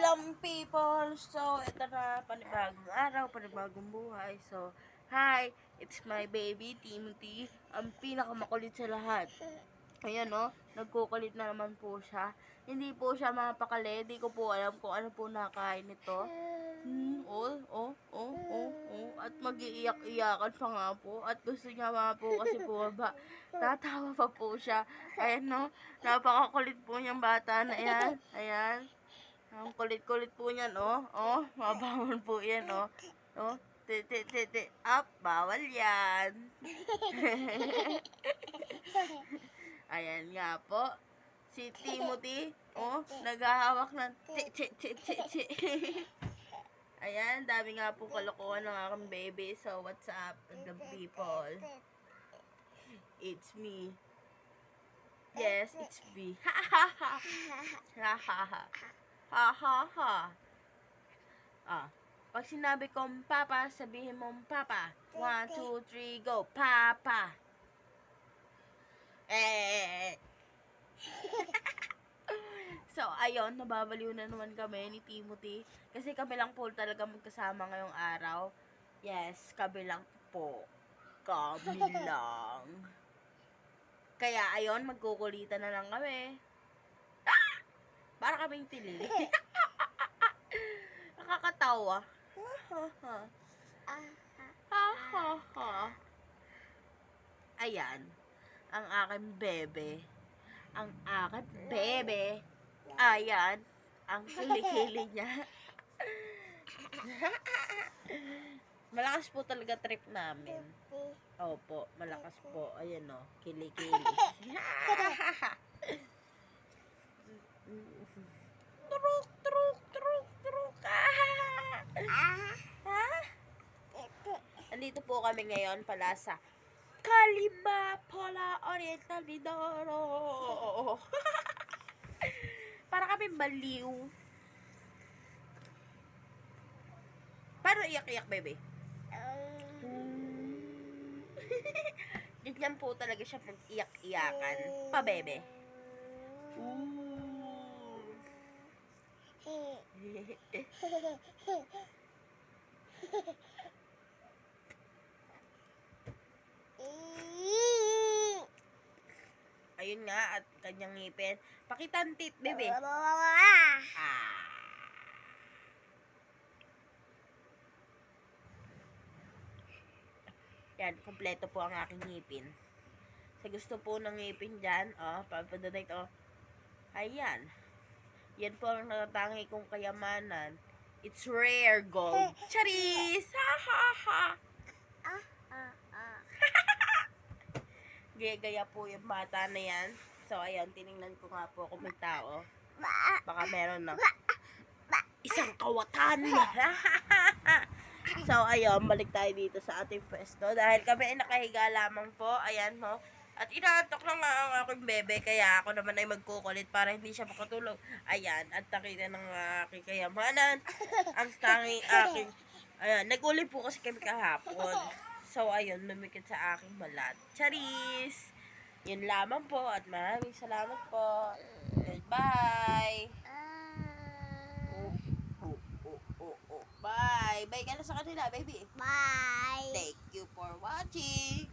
Hello people! So, ito na, panibagong araw, panibagong buhay. So, hi! It's my baby, Timothy. Ang pinakamakulit sa lahat. Ayan o, nagkukulit na naman po siya. Hindi po siya mapakali. Hindi ko po alam kung ano po nakain nito. At mag-iiyak-iyakan pa nga po. At gusto niya mga po kasi po ba, tatawa pa po siya. Ayan no, napakakulit po niyang bata na yan. Ayan. Ang kulit-kulit po niyan, mabangon po yan, up, bawal yan. Ayan nga po, si Timothy, naghahawak ng Ayan, dami nga po kalokohan ng aking baby. So, what's up, the people? It's me. Yes, it's me. Ha ha ha. Ha ha ha. Ha ha ha. Pag sinabi kong papa, sabihin mong papa. 1, 2, 3, go. Papa. So, ayun, nababaliw na naman kami ni Timothy. Kasi kami lang po talaga magkasama ngayong araw. Yes, kami lang po. Kami lang. Kaya, ayun, magkukulitan na lang kami. Para kaming tilili. Nakakatawa. Ayan. Ang aking bebe. Ang aking bebe. Ayan. Ang kilikili niya. Malakas po talaga trip namin. Opo, malakas po. Ayan o, kilikili. Truk, truk, truk, truk. Andito po kami ngayon pala sa Kalima Pola Oriental Mindoro. Para kami baliw. Paano iyak-iyak, baby? Ganyan po talaga siya pag iyak-iyakan. Pa, bebe. Ayun nga, at kanyang ngipin. Pakita ang tit, bebe. Yan, kompleto po ang aking ngipin. Sa gusto po ng ngipin dyan, papadunay ito. Ayan. Yan po ang natatangi kong kayamanan. It's rare gold. Charis! Ha ha ha! Gaya po yung bata na yan. So, ayan, tinignan ko nga po kung may tao. Baka meron na isang kawatan. So, ayun, balik tayo dito sa ating pwesto. Dahil kami ay nakahiga lamang po. Ayan, mo. At inaantok lang nga ang aking bebe. Kaya ako naman ay magkukulit para hindi siya makatulog. Ayan, at nakita ng aking kayamanan. Ang tanging aking... Ayan, nag-uli po kasi kami kahapon. So, ayun, lumikit sa aking balat. Charis! Yun lamang po at maraming salamat po. Goodbye! Bye! Bye ka na sa kanila, baby. Bye! Thank you for watching!